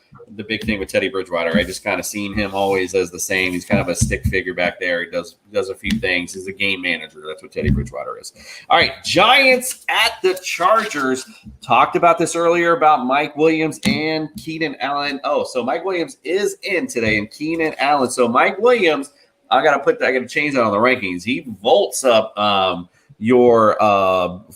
big thing with Teddy Bridgewater, I just kind of seen him always as the same. He's kind of a stick figure back there. He does a few things. He's a game manager. That's what Teddy Bridgewater is. All right, Giants at the Chargers. Talked about this earlier about Mike Williams and Keenan Allen. Oh, so Mike Williams is in today and Keenan Allen. So Mike Williams, I got to change that on the rankings. He vaults up your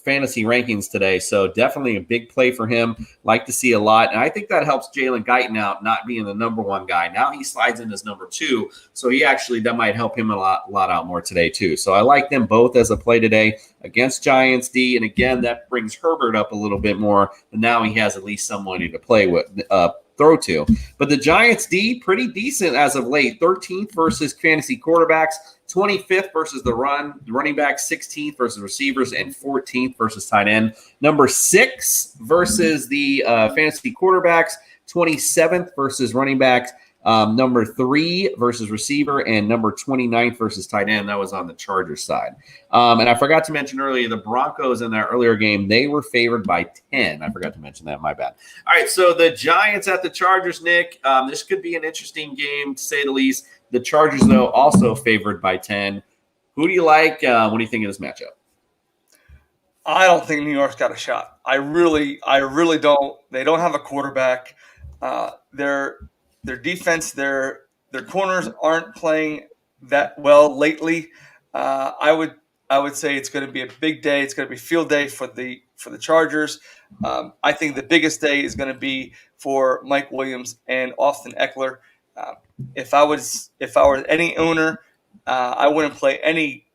fantasy rankings today. So definitely a big play for him. Like to see a lot. And I think that helps Jalen Guyton out, not being the number 1 guy. Now he slides in as number 2. So that might help him a lot out more today too. So I like them both as a play today against Giants D. And again, that brings Herbert up a little bit more. And now he has at least somebody to play with, throw to. But the Giants D, pretty decent as of late. 13th versus fantasy quarterbacks, 25th versus the running back, 16th versus receivers, and 14th versus tight end. Number 6 versus the fantasy quarterbacks, 27th versus running backs, number 3 versus receiver, and number 29th versus tight end. That was on the Chargers side. And I forgot to mention earlier, the Broncos in that earlier game, they were favored by 10. I forgot to mention that. My bad. All right, so the Giants at the Chargers, Nick. This could be an interesting game, to say the least. The Chargers, though, also favored by 10. Who do you like? What do you think of this matchup? I don't think New York's got a shot. I really don't. They don't have a quarterback. Their defense, their corners aren't playing that well lately. I would say it's going to be a big day. It's going to be field day for the Chargers. I think the biggest day is going to be for Mike Williams and Austin Eckler. If I was any owner, I wouldn't play any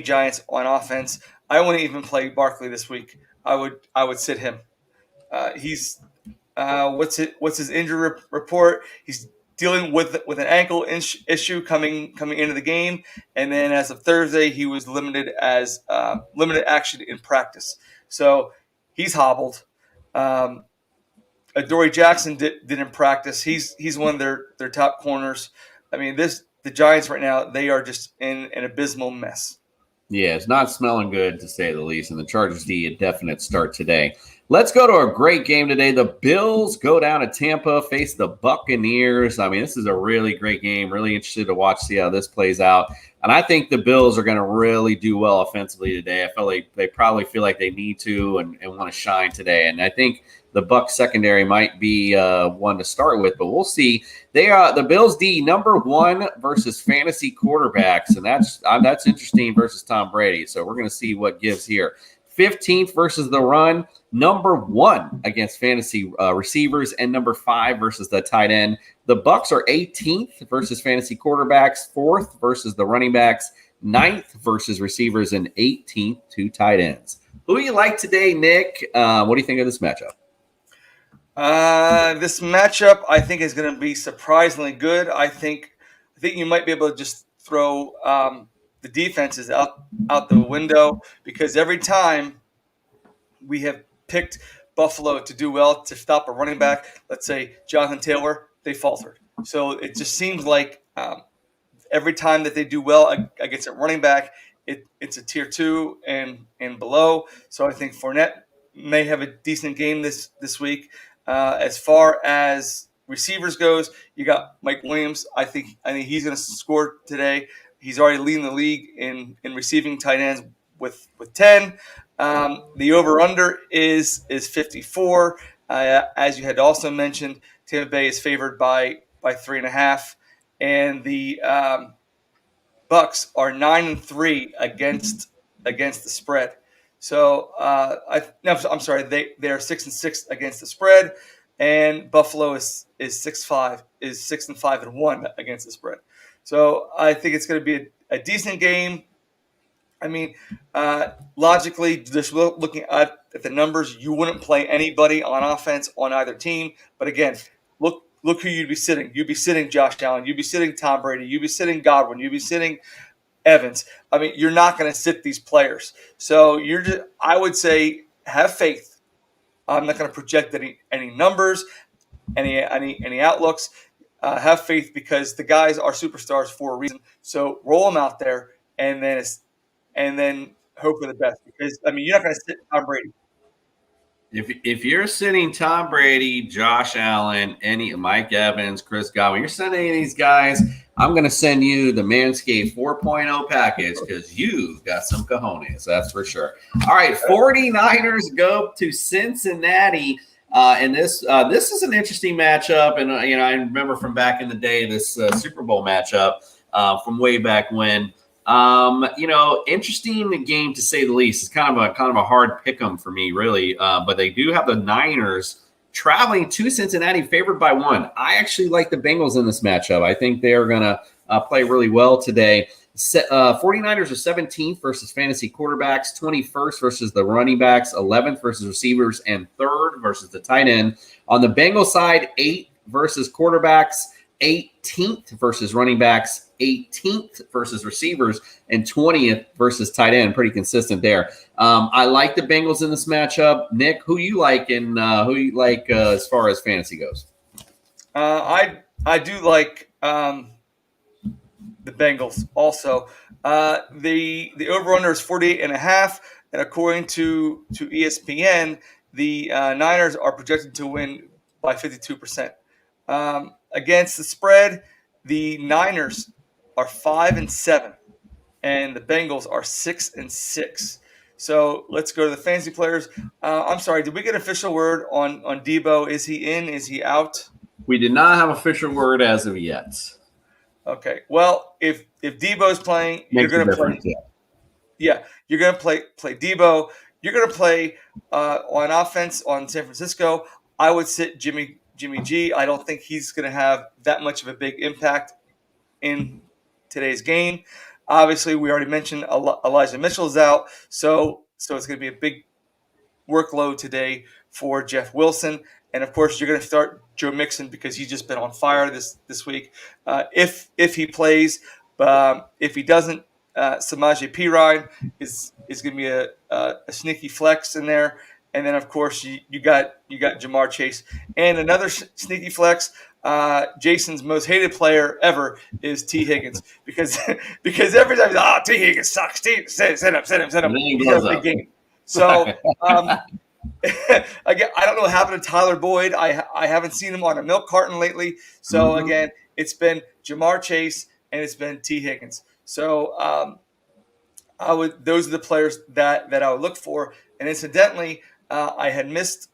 Giants on offense. I wouldn't even play Barkley this week. I would sit him. He's what's his injury report? He's dealing with an ankle issue coming into the game, and then as of Thursday, he was limited action in practice. So he's hobbled. Adoree Jackson didn't practice. He's one of their top corners. I mean, the Giants right now, they are just in an abysmal mess. Yeah, it's not smelling good, to say the least. And the Chargers D, a definite start today. Let's go to a great game today. The Bills go down to Tampa, face the Buccaneers. I mean, this is a really great game. Really interested to see how this plays out. And I think the Bills are going to really do well offensively today. I feel like they probably feel like they need to and want to shine today. And I think the Bucs secondary might be one to start with, but we'll see. They are the Bills D number 1 versus fantasy quarterbacks, and that's interesting versus Tom Brady. So we're going to see what gives here. 15th versus the run, number 1 against fantasy receivers, and number 5 versus the tight end. The Bucs are 18th versus fantasy quarterbacks, 4th versus the running backs, 9th versus receivers, and 18th to tight ends. Who do you like today, Nick? What do you think of this matchup? This matchup, I think, is going to be surprisingly good. I think you might be able to just throw the defenses out the window, because every time we have picked Buffalo to do well to stop a running back, let's say Jonathan Taylor, they faltered. So it just seems like every time that they do well against a running back, it's a tier 2 and below. So I think Fournette may have a decent game this week. As far as receivers goes, you got Mike Williams. I think he's going to score today. He's already leading the league in receiving tight ends with 10. The over-under is 54. As you had also mentioned, Tampa Bay is favored by 3.5, and the Bucs are 9-3 against the spread. So I'm sorry, they are 6-6 against the spread, and Buffalo is 6-5-1 against the spread. So I think it's going to be a decent game. I mean, logically, just looking at the numbers, you wouldn't play anybody on offense on either team. But again, look who you'd be sitting. You'd be sitting Josh Allen. You'd be sitting Tom Brady. You'd be sitting Godwin. You'd be sitting Evans. I mean, you're not going to sit these players. So I would say have faith. I'm not going to project any numbers, any outlooks. Have faith, because the guys are superstars for a reason. So roll them out there and then hope for the best, because I mean, you're not going to sit Tom Brady. If you're sitting Tom Brady, Josh Allen, Mike Evans, Chris Godwin, you're sending any of these guys, I'm going to send you the Manscaped 4.0 package, because you got some cojones, that's for sure. All right, 49ers go to Cincinnati. And this is an interesting matchup, and I remember from back in the day this Super Bowl matchup from way back when. Interesting game to say the least. It's kind of a hard pick 'em for me, really. But they do have the Niners traveling to Cincinnati, favored by 1. I actually like the Bengals in this matchup. I think they're gonna play really well today. 49ers are 17th versus fantasy quarterbacks, 21st versus the running backs, 11th versus receivers, and 3rd versus the tight end. On the Bengals side, 8th versus quarterbacks, 18th versus running backs, 18th versus receivers, and 20th versus tight end. Pretty consistent there. I like the Bengals in this matchup. Nick, who you like, and who you like as far as fantasy goes? I do like the Bengals also. The over-under is 48.5, and according to ESPN, the Niners are projected to win by 52%. Against the spread, the Niners are 5-7, and the Bengals are 6-6. So let's go to the fantasy players. I'm sorry, did we get official word on Debo? Is he in? Is he out? We did not have official word as of yet. Okay. Well, if Debo's playing, you're going to play. Yeah, you're going to play Debo. You're going to play on offense on San Francisco. I would sit Jimmy G. I don't think he's going to have that much of a big impact in today's game. Obviously, we already mentioned Elijah Mitchell's out, so it's going to be a big workload today for Jeff Wilson. And of course, you're going to start Joe Mixon, because he's just been on fire this week. If he plays, if he doesn't, Samaje Perine is going to be a sneaky flex in there. And then, of course, you got Jamar Chase, and another sneaky flex. Jason's most hated player ever is T. Higgins, because every time T. Higgins sucks. Sit him. He's got a big game. So Again, I don't know what happened to Tyler Boyd. I haven't seen him on a milk carton lately. So again, it's been Jamar Chase and it's been T. Higgins. So those are the players that I would look for. And incidentally, I had missed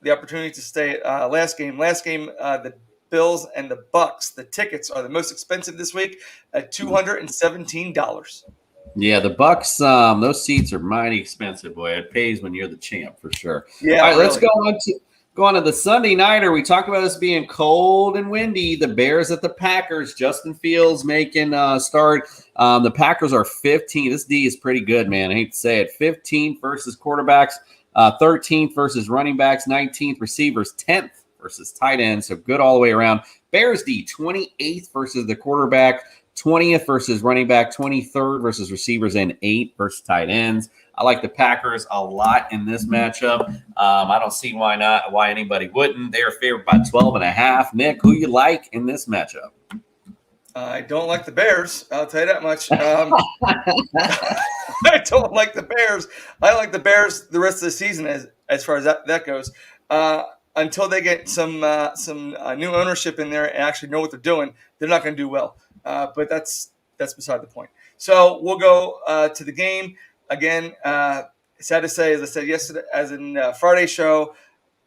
the opportunity to stay at last game. The Bills and the Bucks. The tickets are the most expensive this week at $217. Yeah, the Bucks. Those seats are mighty expensive, boy. It pays when you're the champ for sure. Yeah. All right, really. let's go on to the Sunday nighter. We talked about this being cold and windy. The Bears at the Packers. Justin Fields making start. The Packers are 15. This D is pretty good, man. I hate to say it. 15th versus quarterbacks, 13th versus running backs, 19th receivers, 10th versus tight ends. So good all the way around. Bears D, 28th versus the quarterback, 20th versus running back, 23rd versus receivers, and 8th versus tight ends. I like the Packers a lot in this matchup. I don't see why anybody wouldn't. They are favored by 12.5. Nick, who you like in this matchup? I don't like the Bears. I'll tell you that much. I don't like the Bears. I don't like the Bears the rest of the season as far as that goes. Until they get some new ownership in there and actually know what they're doing, they're not going to do well. But that's beside the point. So we'll go to the game again. Sad to say, as I said yesterday, as in Friday's show,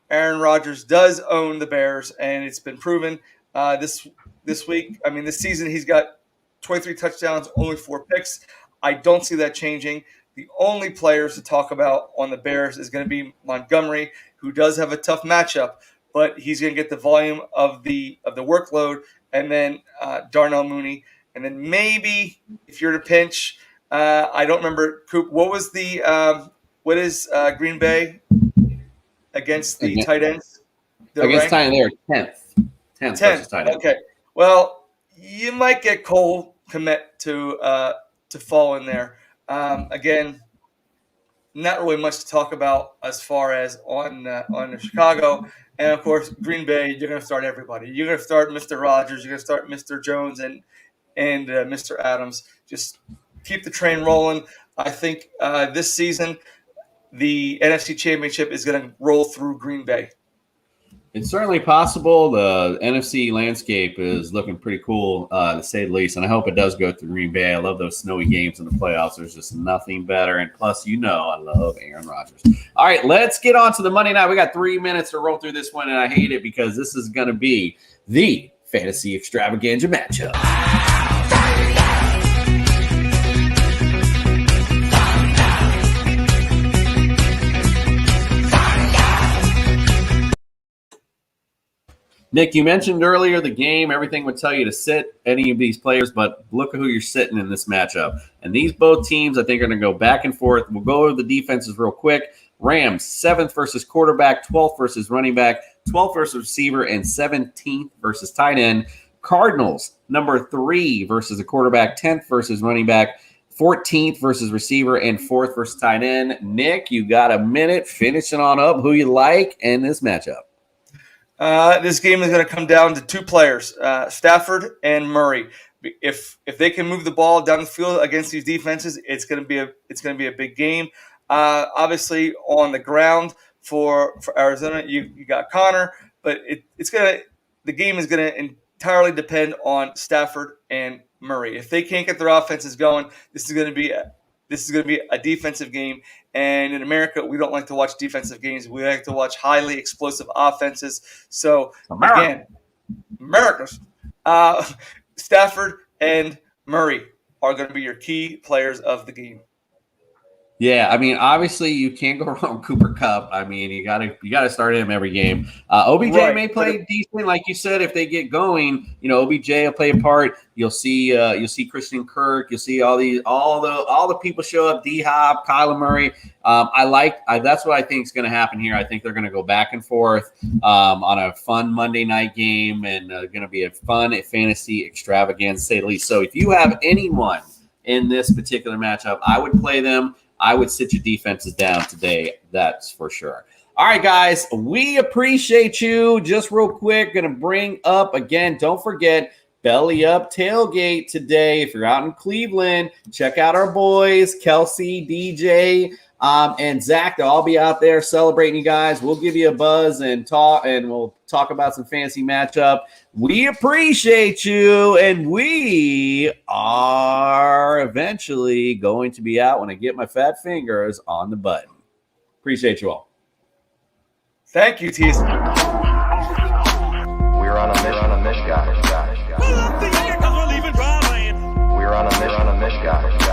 Aaron Rodgers does own the Bears, and it's been proven this week. I mean, this season he's got 23 touchdowns, only 4 picks. I don't see that changing. The only players to talk about on the Bears is going to be Montgomery, who does have a tough matchup, but he's going to get the volume of the workload, and then Darnell Mooney, and then maybe if you're to pinch, I don't remember, Coop. What was what is Green Bay against the tight ends? Against tight end, they're 10th versus tight end. Okay. Well, you might get Cole Kmet to fall in there. Again, not really much to talk about as far as on Chicago. And, of course, Green Bay, you're going to start everybody. You're going to start Mr. Rogers. You're going to start Mr. Jones and Mr. Adams. Just keep the train rolling. I think this season the NFC Championship is going to roll through Green Bay. It's certainly possible. The NFC landscape is looking pretty cool, to say the least, and I hope it does go through Green Bay. I love those snowy games in the playoffs. There's just nothing better, and plus, I love Aaron Rodgers. All right, let's get on to the Monday night. We got 3 minutes to roll through this one, and I hate it because this is going to be the fantasy extravaganza matchup. Nick, you mentioned earlier the game, everything would tell you to sit any of these players, but look at who you're sitting in this matchup. And these both teams, I think, are going to go back and forth. We'll go over the defenses real quick. Rams, 7th versus quarterback, 12th versus running back, 12th versus receiver, and 17th versus tight end. Cardinals, number 3 versus the quarterback, 10th versus running back, 14th versus receiver, and 4th versus tight end. Nick, you got a minute. Finishing on up who you like in this matchup. This game is going to come down to 2 players, Stafford and Murray. If they can move the ball down the field against these defenses, it's going to be a big game. Obviously, on the ground for Arizona, you got Connor, but the game is going to entirely depend on Stafford and Murray. If they can't get their offenses going, this is going to be a defensive game. And in America, we don't like to watch defensive games. We like to watch highly explosive offenses. So, again, America's Stafford and Murray are going to be your key players of the game. Yeah, I mean, obviously you can't go wrong with Cooper Kupp. I mean, you gotta start him every game. OBJ may play decent, like you said, if they get going. OBJ will play a part. You'll see Christian Kirk. You'll see all the people show up. D-Hop, Kyler Murray. That's what I think is going to happen here. I think they're going to go back and forth on a fun Monday night game, and going to be a fun fantasy extravaganza, to say the least. So if you have anyone in this particular matchup, I would play them. I would sit your defenses down today. That's for sure. All right, guys, we appreciate you. Just real quick, going to bring up again, don't forget, Belly Up Tailgate today. If you're out in Cleveland, check out our boys, Kelsey, DJ, And Zach, they'll all be out there celebrating you guys. We'll give you a buzz and we'll talk about some fantasy matchup. We appreciate you, and we are eventually going to be out when I get my fat fingers on the button. Appreciate you all. Thank you, TS. We're on a mission, guys. Pull up the air 'cause we're leaving dry land. We're on a mission, guys.